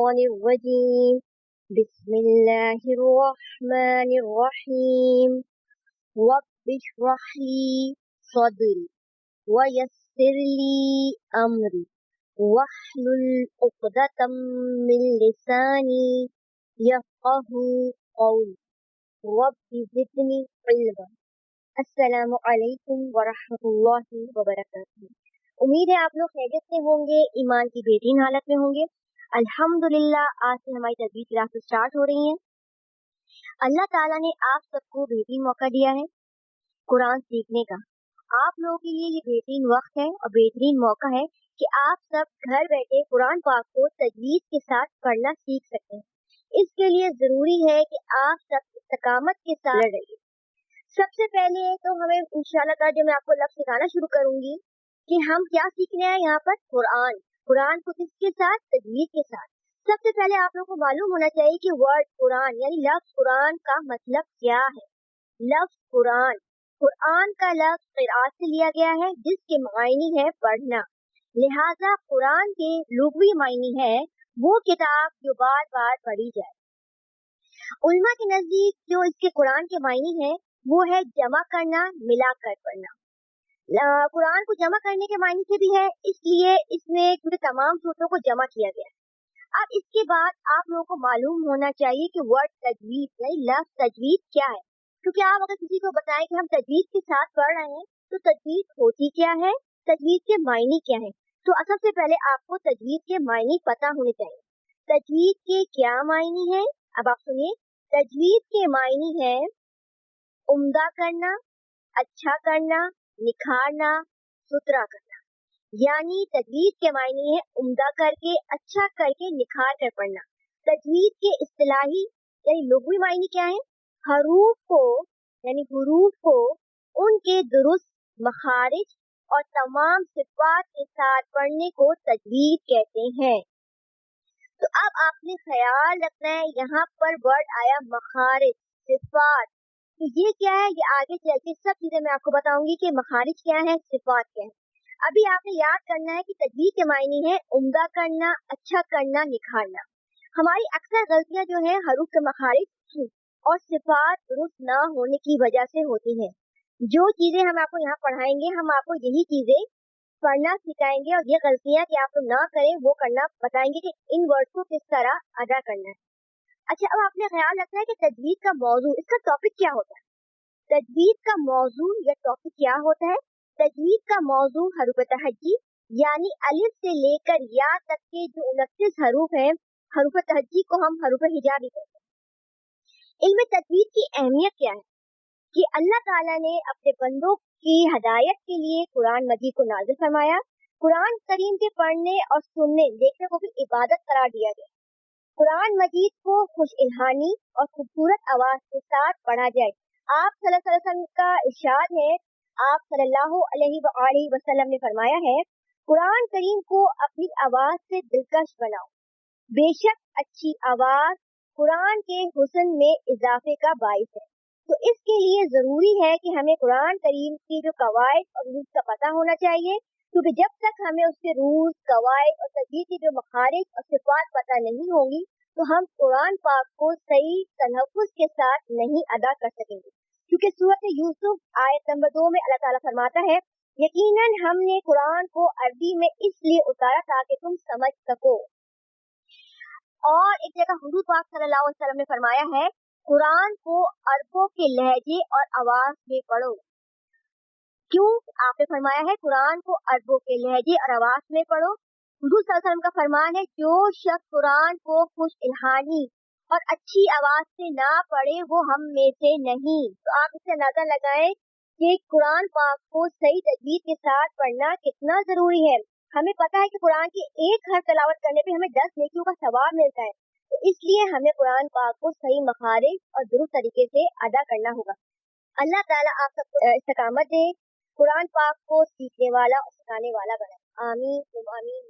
الشيطان الرجيم بسم الله الرحمن الرحيم رب اشرح لي صدري ويسر لي أمري واحلل عقدة من لساني يفقهوا قولي رب زدني علما۔ السلام علیکم ورحمۃ اللہ وبرکاتہ۔ امید ہے آپ لوگ خیریت سے ہوں گے، ایمان کی بہترین حالت میں ہوں گے۔ الحمدللہ آج سے ہماری تربیت کلاسز اسٹارٹ ہو رہی ہیں۔ اللہ تعالیٰ نے آپ سب کو بہترین موقع دیا ہے قرآن سیکھنے کا۔ آپ لوگوں کے لیے یہ بہترین وقت ہے اور بہترین موقع ہے کہ آپ سب گھر بیٹھے قرآن پاک کو تجوید کے ساتھ پڑھنا سیکھ سکتے ہیں۔ اس کے لیے ضروری ہے کہ آپ سب استقامت کے ساتھ رہیے۔ سب سے پہلے تو ہمیں انشاءاللہ تعالیٰ جو میں آپ کو لفظ سکھانا شروع کروں گی کہ ہم کیا سیکھنے ہیں یہاں پر، قرآن کو کس کے ساتھ، تجوید کے ساتھ۔ سب سے پہلے آپ لوگوں کو معلوم ہونا چاہیے کہ ورڈ قرآن یعنی لفظ قرآن کا مطلب کیا ہے۔ لفظ قرآن کا لفظ قرآت سے لیا گیا ہے جس کے معنی ہے پڑھنا، لہذا قرآن کے لغوی معنی ہے وہ کتاب جو بار بار پڑھی جائے۔ علماء کے نزدیک جو اس کے قرآن کے معنی ہے وہ ہے جمع کرنا، ملا کر پڑھنا۔ قرآن کو جمع کرنے کے معنی سے بھی ہے، اس لیے اس میں کیونکہ تمام صورتوں کو جمع کیا گیا ہے۔ اب اس کے بعد آپ لوگوں کو معلوم ہونا چاہیے کہ ورڈ تجوید یعنی لفظ تجوید کیا ہے، کیونکہ آپ اگر کسی کو بتائیں کہ ہم تجوید کے ساتھ پڑھ رہے ہیں تو تجوید ہوتی کیا ہے، تجوید کے معنی کیا ہے۔ تو سب سے پہلے آپ کو تجوید کے معنی پتہ ہونے چاہیے۔ تجوید کے کیا معنی ہے، اب آپ سنیے۔ تجوید کے معنی ہے عمدہ کرنا، اچھا کرنا، نکھارنا، ستھرا کرنا۔ یعنی تجوید کے معنی ہے عمدہ کر کے، اچھا کر کے، نکھار کر پڑھنا۔ تجوید کے اصطلاحی یعنی لغوی معنی کیا ہے، حروف کو یعنی حروف کو ان کے درست مخارج اور تمام صفات کے ساتھ پڑھنے کو تجوید کہتے ہیں۔ تو اب آپ نے خیال رکھنا ہے یہاں پر ورڈ آیا مخارج، صفات، تو یہ کیا ہے، یہ آگے چل کے سب چیزیں میں آپ کو بتاؤں گی کہ مخارج کیا ہے، صفات کیا ہے۔ ابھی آپ نے یاد کرنا ہے کہ تجوید کے معنی ہے عمدہ کرنا، اچھا کرنا، نکھارنا۔ ہماری اکثر غلطیاں جو ہیں حروف کے مخارج اور صفات درست نہ ہونے کی وجہ سے ہوتی ہیں۔ جو چیزیں ہم آپ کو یہاں پڑھائیں گے ہم آپ کو یہی چیزیں پڑھنا سکھائیں گے، اور یہ غلطیاں کہ آپ لوگ نہ کریں وہ کرنا بتائیں گے کہ ان ورڈ کو کس طرح ادا کرنا ہے۔ اچھا، اب آپ نے خیال رکھنا ہے کہ تجوید کا موضوع، اس کا ٹاپک کیا ہوتا ہے۔ تجوید کا موضوع یا ٹاپک کیا ہوتا ہے؟ تجوید کا موضوع حروف تہجی یعنی الف سے لے کر یا تک کے جو 29 حروف ہیں، حروف تہجی کو ہم حروف ہجا بھی کہتے ہیں۔ علم تجوید کی اہمیت کیا ہے کہ اللہ تعالیٰ نے اپنے بندوں کی ہدایت کے لیے قرآن مجید کو نازل فرمایا۔ قرآن کریم کے پڑھنے اور سننے، دیکھنے کو بھی عبادت قرار دیا گیا۔ قرآن مجید کو خوش الہانی اور خوبصورت آواز کے ساتھ پڑھا جائے۔ آپ صلی اللہ علیہ وسلم کا ارشاد ہے، آپ صلی اللہ علیہ وآلہ وسلم نے فرمایا ہے، قرآن کریم کو اپنی آواز سے دلکش بناؤ، بے شک اچھی آواز قرآن کے حسن میں اضافے کا باعث ہے۔ تو اس کے لیے ضروری ہے کہ ہمیں قرآن کریم کی جو قواعد اور رولز کا پتہ ہونا چاہیے، کیونکہ جب تک ہمیں اس کے رولز، قواعد اور تجوید کی جو مخارج اور صفات پتہ نہیں ہوں گی تو ہم قرآن پاک کو صحیح تلفظ کے ساتھ نہیں ادا کر سکیں گے۔ کیونکہ سورۃ یوسف آیت نمبر 2 میں اللہ تعالیٰ فرماتا ہے، یقیناً ہم نے قرآن کو عربی میں اس لیے اتارا تاکہ تم سمجھ سکو۔ اور ایک جگہ حضور پاک صلی اللہ علیہ وسلم نے فرمایا ہے، قرآن کو عربوں کے لہجے اور آواز میں پڑھو۔ کیوں آپ نے فرمایا ہے قرآن کو عربوں کے لہجے اور آواز میں پڑھو؟ حضور صلی اللہ علیہ وسلم کا فرمان ہے، جو شخص قرآن کو خوش الہانی اور اچھی آواز سے نہ پڑھے وہ ہم میں سے نہیں۔ تو آپ اس سے اندازہ لگائیں کہ قرآن پاک کو صحیح تجوید کے ساتھ پڑھنا کتنا ضروری ہے۔ ہمیں پتہ ہے کہ قرآن کی ایک حرف تلاوت کرنے پہ ہمیں 10 نیکیوں کا ثواب ملتا ہے، تو اس لیے ہمیں قرآن پاک کو صحیح مخارج اور درست طریقے سے ادا کرنا ہوگا۔ اللہ تعالیٰ آپ سب کو استقامت دے، قرآن پاک کو سیکھنے والا اور سکھانے والا بنائے۔ آمین ثم آمین۔